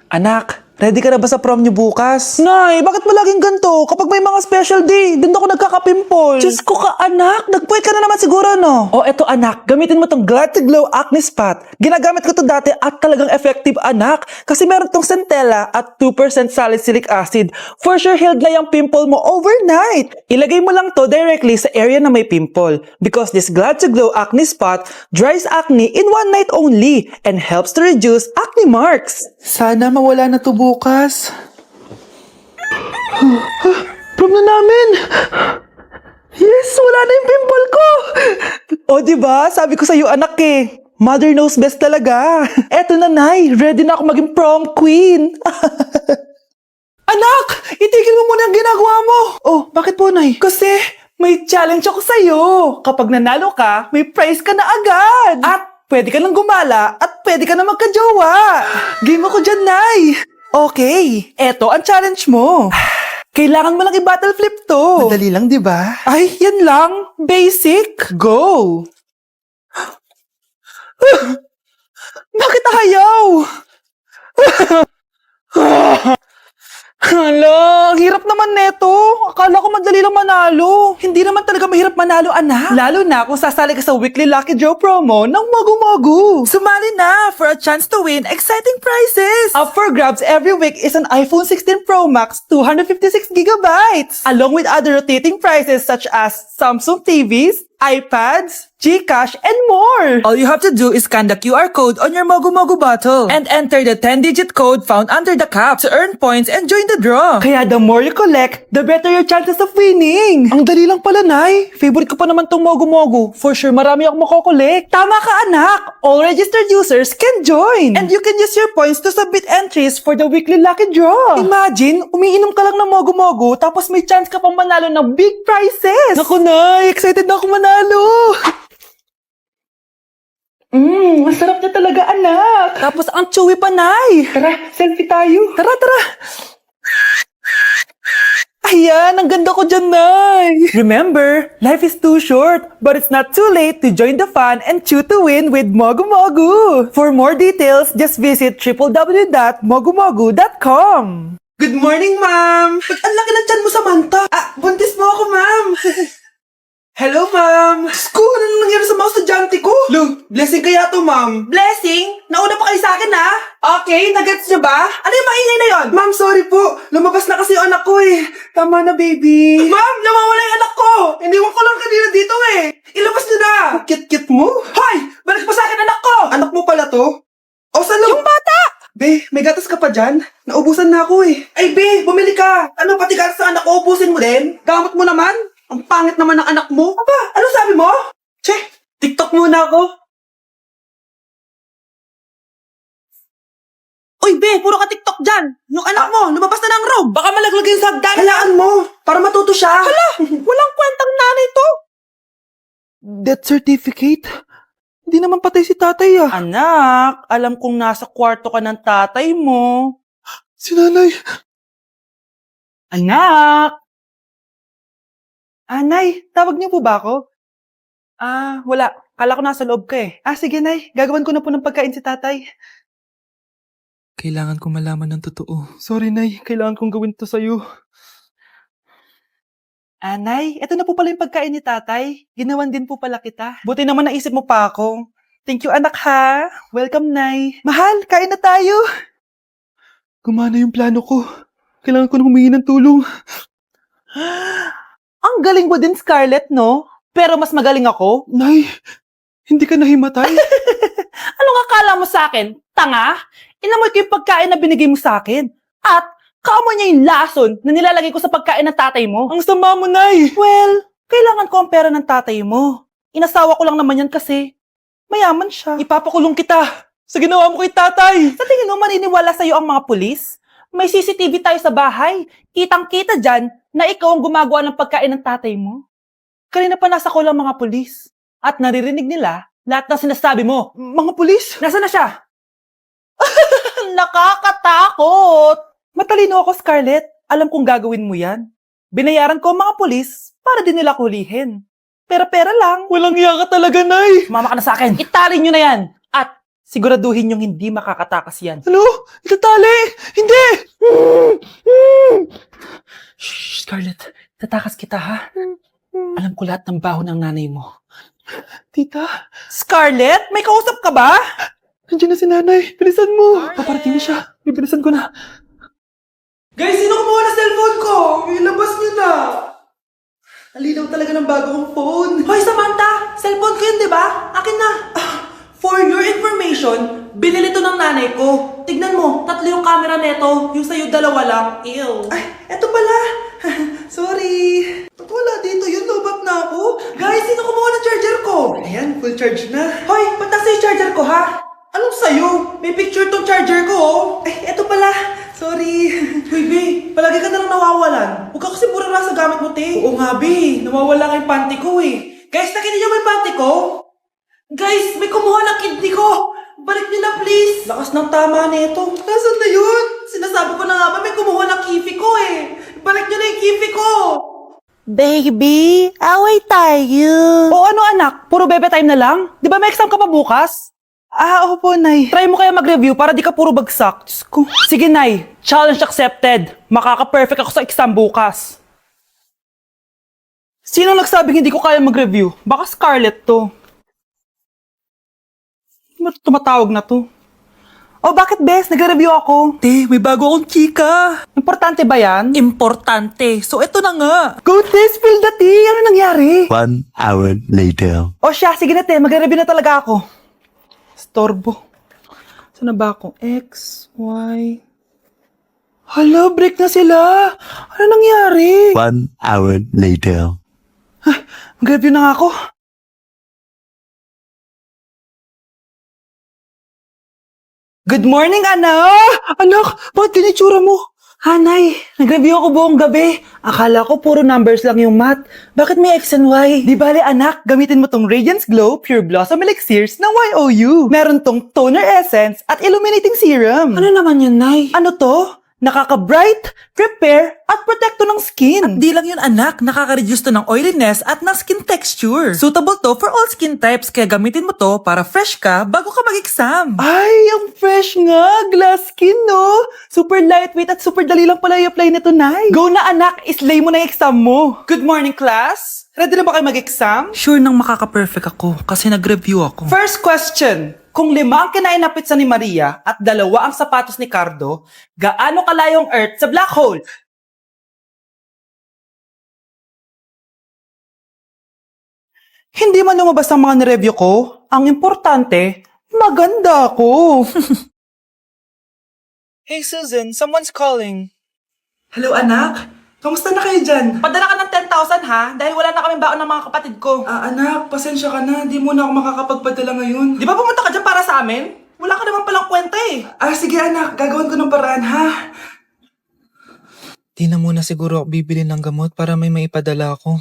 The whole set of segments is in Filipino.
Anak, ready ka na ba sa prom niyo bukas? Nay, bakit ba laging ganito? Kapag may mga special day, doon ako nagkaka-pimple. Diyos ko ka, anak. Nagpuwit ka na naman siguro, no? Oh, eto anak. Gamitin mo tong Glad to Glow Acne Spot. Ginagamit ko to dati at talagang effective, anak. Kasi meron tong centella at 2% salicylic acid. For sure, healed na yung pimple mo overnight. Ilagay mo lang to directly sa area na may pimple. Because this Glad to Glow Acne Spot dries acne in one night only and helps to reduce acne marks. Sana mawala na to bukas. Prom na namin! Yes, wala na yung pimple ko! O, diba? Sabi ko sa'yo, anak eh. Mother knows best talaga. Eto na, Nay. Ready na ako maging prom queen. Anak! Itigil mo muna ang ginagawa mo! Oh, bakit po, Nay? Kasi may challenge ako sa'yo. Kapag nanalo ka, may prize ka na agad. At pwede ka nang gumala at pwede ka na magka-jowa. Game ako dyan, Nay. Okay, eto ang challenge mo. Kailangan mo lang i-battle flip to. Madali lang, di ba? Ay, yan lang. Basic. Go! Bakit ayaw? Hala, ang hirap naman neto. Akala ko madali lang manalo. Hindi naman talaga mahirap manalo, anak. Lalo na kung sasali ka sa weekly Lucky Draw promo ng Mogu-Mogu. Sumali na for a chance to win exciting prizes. Up for grabs every week is an iPhone 16 Pro Max 256GB, along with other rotating prizes such as Samsung TVs, iPads, GCash, and more! All you have to do is scan the QR code on your Mogu-Mogu bottle and enter the 10-digit code found under the cap to earn points and join the draw. Kaya the more you collect, the better your chances of winning. Ang dali lang pala, Nay. Favorite ko pa naman tong Mogu-Mogu. For sure, marami akong makokolek. Tama ka, anak. All registered users can join. And you can use your points to submit entries for the weekly Lucky Draw. Imagine, umiinom ka lang ng Mogu-Mogu tapos may chance ka pang manalo ng big prizes. Naku, Nay. Excited na ako manalo. Masarap na talaga, anak. Tapos ang chewy pa, Nay. Tara, selfie tayo. Tara, tara. Ayan, ang ganda ko dyan, Nay. Remember, life is too short, but it's not too late to join the fun and chew to win with Mogu-Mogu. For more details, just visit www.mogumogu.com. Good morning, ma'am. Ba't ang laki ng tiyan mo, Samantha? Buntis mo ako, ma'am. Hello, ma'am! Diyos ko, ano nangyari sa mga estudyante ko? Lo, blessing kaya to, ma'am. Blessing? Nauna pa kayo sa akin, ha? Okay, nagets niyo ba? Ano yung maingay na yon? Ma'am, sorry po. Lumabas na kasi yung anak ko, eh. Tama na, baby. Ma'am, nawawala yung anak ko! Iniwan ko lang kanina dito, eh. Ilabas niyo na! Kit-kit mo? Hoy! Balik pa sa akin, anak ko! Anak mo pala to? O, saan yung bata? Be, may gatas ka pa dyan? Naubusan na ako, eh. Ay, be, bumili ka. Ano, pati gatas ng anak ko, ubusin mo din? Gamot mo naman? Ang pangit naman ng anak mo. Aba, ano sabi mo? Che, TikTok muna ako. Uy, be, puro ka TikTok dyan. Yung anak mo, lumabas na ng room. Baka malaglag yung sagdan. Halaan mo, para matuto siya. Hala, walang kwentang nanay to. Death certificate? Hindi naman patay si tatay, ah. Anak, alam kong nasa kwarto ka ng tatay mo. Si nanay. Anak! Nay, tawag niyo po ba ako? Wala. Kala ko nasa loob ka eh. Sige, Nay. Gagawan ko na po ng pagkain si tatay. Kailangan ko malaman ng totoo. Sorry, Nay. Kailangan kong gawin to sa'yo. Nay, eto na po pala yung pagkain ni tatay. Ginawan din po pala kita. Buti naman naisip mo pa ako. Thank you, anak, ha. Welcome, Nay. Mahal, kain na tayo. Gumana yung plano ko. Kailangan ko na humingi ng tulong. Ang galing mo din, Scarlett, no? Pero mas magaling ako. Nay, hindi ka nahimatay. Anong akala mo sa akin? Tanga? Inamoy ko yung pagkain na binigay mo sa akin. At kaamoy niya yung lason na nilalagay ko sa pagkain ng tatay mo. Ang sama mo, Nay. Well, kailangan ko ang pera ng tatay mo. Inasawa ko lang naman yan kasi mayaman siya. Ipapakulong kita sa ginawa mo kay tatay. Sa tingin mo, maniniwala sa'yo ang mga pulis? May CCTV tayo sa bahay. Kitang-kita dyan na ikaw ang gumagawa ng pagkain ng tatay mo. Kanina pa nasa kulang mga pulis. At naririnig nila lahat ng sinasabi mo. Mga pulis? Nasaan na siya? Nakakatakot! Matalino ako, Scarlett. Alam kong gagawin mo yan. Binayaran ko ang mga pulis para din nila kulihin. Pera-pera lang. Walang iya ka talaga, Nay. Mama ka na sa akin. Itali nyo na yan. At Siguraduhin yung hindi makakatakas yan. Ano? Itatali! Hindi! Shh, Scarlett. Tatakas kita, ha? Alam ko lahat ng baho ng nanay mo. Tita? Scarlett? May kausap ka ba? Nandiyan na si nanay. Bilisan mo. Paparating na siya. Bibilisan ko na. Guys, sino kumuha na cellphone ko? Ilabas niyo na. Alinaw talaga ng bago kong phone. Hoy, Samantha! Cellphone ko yun, di ba? Akin na. For your information, binili to ng nanay ko. Tignan mo, 3 yung camera neto. Yung sa'yo 2 lang. Ew. Ay, eto pala. Sorry. Ba't wala dito yun? Lobap na ako. Guys, sino kumuha ng charger ko? Ayan, full charge na. Hoy, ba't nasa yung charger ko, ha? Anong sa'yo? May picture tong charger ko, oh. Ay, eto pala. Sorry. Hoy, B, palagi ka na lang nawawalan. Huwag ka kasi burara sa gamit mo, te. Oo nga, B. Nawawala nga yung panty ko, eh. Guys, nakita niyo ba yung panty ko? Guys, may kumuha ng kidney ko. Balik niyo na, please. Lakas ng tama nito. Nasaan na yun? Sinasabi ko na nga ba may kumuha ng kifi ko, eh. Balik niyo na yung kifi ko. Baby, away tayo. O ano, anak? Puro bebe time na lang? Di ba may exam ka pa bukas? Opo, Nay. Try mo kaya mag-review para di ka puro bagsak. Diyos ko. Sige, Nay. Challenge accepted. Makaka-perfect ako sa exam bukas. Sino nagsabing hindi ko kaya mag-review? Baka Scarlett to. Ba't tumatawag na to? Oh, bakit, Bes? Nagre-review ako. Te, may bago akong chika. Importante ba yan? Importante. So, eto na nga. Go, Te. Spill the tea. Ano nangyari? 1 hour later. O siya, sige na, Te. Magre-review na talaga ako. Storbo. Saan na ba ako? X, Y... Hala, break na sila. Ano nangyari? 1 hour later. Mag-review na nga ako. Good morning, anak! Anak, bakit tinitsura mo? Hanay, nag-review ako buong gabi. Akala ko puro numbers lang yung math. Bakit may X and Y? Di bale, anak, gamitin mo tong Radiance Glow Pure Blossom Elixirs ng YOU. Meron tong toner essence at illuminating serum. Ano naman yun, Nay? Ano to? Nakaka-bright, repair, at protekto ng skin. At di lang yun, anak. Nakaka-reduce to ng oiliness at ng skin texture. Suitable to for all skin types, kaya gamitin mo to para fresh ka bago ka mag-exam. Ay, ang fresh nga. Glass skin, no? Super lightweight at super dali lang pala i-apply nito, Nay. Go na, anak. Islay mo na yung exam mo. Good morning, class. Ready na ba kayo mag-exam? Sure nang makaka-perfect ako kasi nag-review ako. First question. Kung 5 ang kinain na pizza ni Maria at 2 ang sapatos ni Cardo, gaano kalayo ang Earth sa black hole? Hindi man lumabas ang mga nireview ko. Ang importante, maganda ako. Hey Susan, someone's calling. Hello anak, kamusta na kayo dyan? Padala ka ng 10,000 ha, dahil wala na kaming baon ng mga kapatid ko. Anak, pasensya ka na, di mo na ako makakapagpadala ngayon. Di ba pumunta ka dyan para sa amin? Wala ka naman palang kwenta eh. Sige anak, gagawin ko ng paraan ha. Di na muna siguro ako bibili ng gamot para may maipadala ako.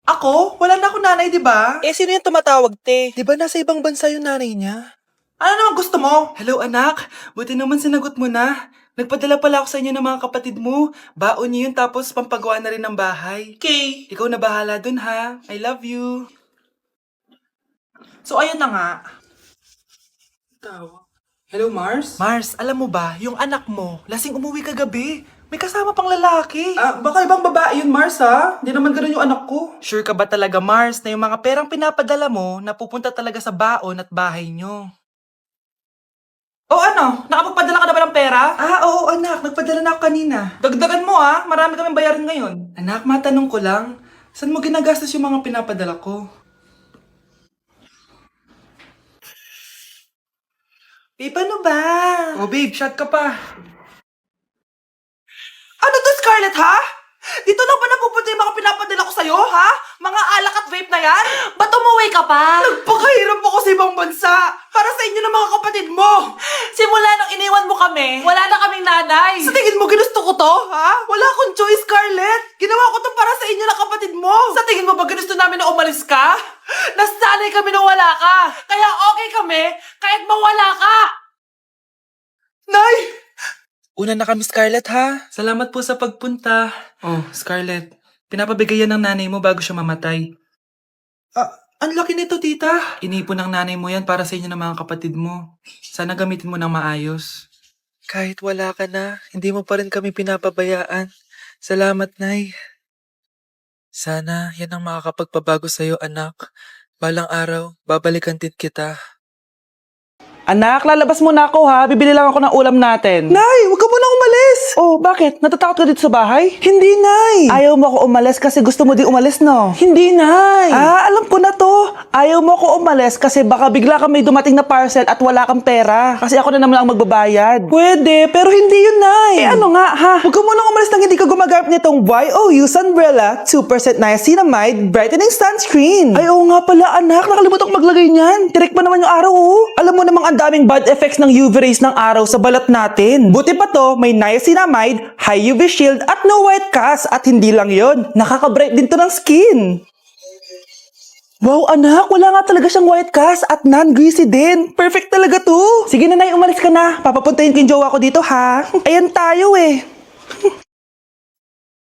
Ako? Wala na ako nanay, di ba? Sino yung tumatawag, te? Di ba nasa ibang bansa yung nanay niya? Ano naman gusto mo? Hello, anak. Buti naman sinagot mo na. Nagpadala pala ako sa inyo ng mga kapatid mo. Baon niyo yun tapos pampagawa na rin ng bahay. Okay. Ikaw na bahala dun, ha? I love you. So, ayun na nga. Hello, Mars? Mars, alam mo ba, yung anak mo, lasing umuwi kagabi. May kasama pang lalaki. Baka ibang babae yun, Mars, ha? Hindi naman ganun yung anak ko. Sure ka ba talaga, Mars, na yung mga perang pinapadala mo napupunta talaga sa baon at bahay nyo? O ano? Nakapagpadala ka na ba ng pera? Oo, anak. Nagpadala na ako kanina. Dagdagan mo, ha? Marami kaming bayarin ngayon. Anak, matanong ko lang. Saan mo ginagastos yung mga pinapadala ko? Babe, ano ba? Oh, babe, shot ka pa. Ano to, Scarlett, ha? Dito lang ba napupunta yung mga pinapadala ko sa'yo, ha? Mga alak at vape na yan? Ba't umuwi ka pa? Nagpakahirap ako sa ibang bansa. Para sa inyo ng mga kapatid mo. Simula nung iniwan mo kami, wala na kaming nanay. Sa tingin mo ginusto ko to, ha? Wala akong choice, Scarlett. Ginawa ko to para sa inyo ng kapatid mo. Sa tingin mo ba ginusto namin na umalis ka? Nasanay kami na wala ka. Kaya okay kami kahit mawala ka. Nay! Una na kami, Scarlett, ha? Salamat po sa pagpunta. Oh, Scarlett, pinapabigay yan ng nanay mo bago siya mamatay. Ang laki nito, tita. Inipon ng nanay mo yan para sa inyo ng mga kapatid mo. Sana gamitin mo ng maayos. Kahit wala ka na, hindi mo pa rin kami pinapabayaan. Salamat, Nay. Sana yan ang makakapagpabago sa'yo, anak. Balang araw, babalikan din kita. Anak, lalabas muna ako ha. Bibili lang ako ng ulam natin. Nay, huwag ka munang umalis. Oh, bakit? Natatakot ka dito sa bahay? Hindi, Nay. Ayaw mo ako umalis kasi gusto mo di umalis, no? Hindi, Nay. Ah, alam ko na to. Ayaw mo ako umalis kasi baka bigla ka may dumating na parcel at wala kang pera. Kasi ako na naman ang magbabayad. Pwede, pero hindi yun, Nay. Eh ano nga, ha? Huwag ka munang umalis nang hindi ka gumagamit nitong YOU Sunbrella 2% niacinamide brightening sunscreen. Ay, oo nga pala, anak. Nakalimutan ko maglagay niyan. Tirik pa naman yung araw, oh. Alam mo namang ang daming bad effects ng UV rays ng araw sa balat natin. Buti pa to, may niacinamide, high UV shield, at no white cast. At hindi lang yon, nakaka-bright din to ng skin. Wow, anak, wala nga talaga siyang white cast at non-greasy din. Perfect talaga to. Sige na, Nay, umalis ka na. Papapuntahin ko yung jowa ko dito, ha? Ayan tayo, eh.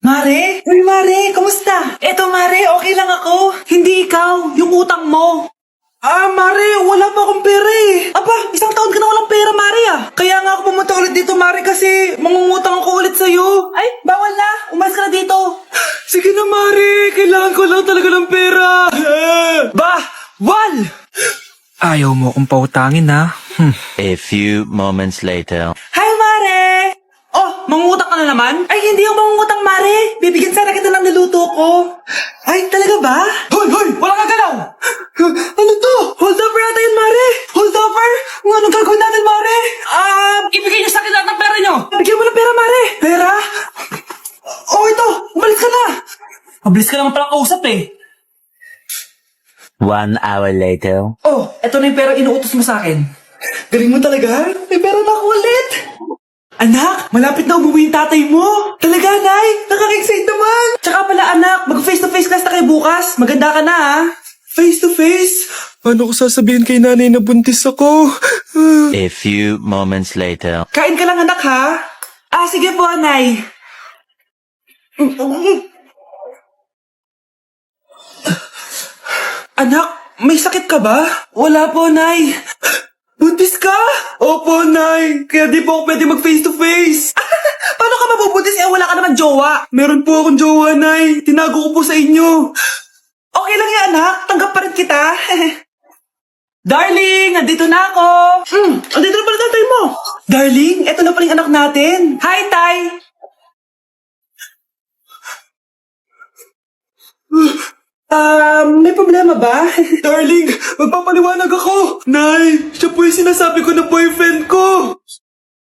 Mare? Uy, Mare, kamusta? Eto, Mare, okay lang ako. Hindi ikaw, yung utang mo. Ah, Mare, wala pa akong pera eh. Aba, isang taon ka na walang pera, Mare ah. Kaya nga ako pumunta ulit dito, Mare, kasi mangungutang ako ulit sa'yo. Ay, bawal na. Umalis ka na dito. Sige na, Mare. Kailangan ko lang talaga ng pera. Wal! Ayaw mo kong pautangin, ha? A few moments later. Hi, Mare! Oh, mangungutang ka na naman? Ay, hindi ako mangungutang, Mare. Bibigyan sana kita ng niluto ko. Ay, talaga ba? Hoy! Wala ka galaw! Ano to? Hold over yata yun, Mare! Hold over? Anong gagawin natin, Mare? Ibigay niyo sa akin lahat ng pera niyo! Bigyan mo ng pera, Mare! Pera? Oh, ito! Umalis ka na! Mabilis ka naman palang kausap eh. 1 hour later. Oh, eto na yung pera inuutos mo sa akin. Galing mo talaga? May pera na ako ulit! Anak, malapit na umuwi yung tatay mo. Talaga, Nay? Nakaka-excite naman. Tsaka pala, anak, mag-face-to-face class na kayo bukas. Maganda ka na, ha? Face-to-face? Paano ko sasabihin kay nanay na buntis ako? A few moments later. Kain ka lang, anak, ha? Ah, sige po, Nay. Anak, may sakit ka ba? Wala po, Nay. Buntis ka? Opo, Nay. Kaya di po ako pwede mag-face-to-face. Paano ka mabubuntis eh wala ka naman jowa? Meron po akong jowa, Nay. Tinago ko po sa inyo. Okay lang yan, anak. Tanggap pa rin kita. Darling, nandito na ako. Andito na pala tatay mo. Darling, eto na pala yung anak natin. Hi, Tay. May problema ba? Darling, magpapaliwanag ako. Nay, siya po yung sinasabi ko na boyfriend ko.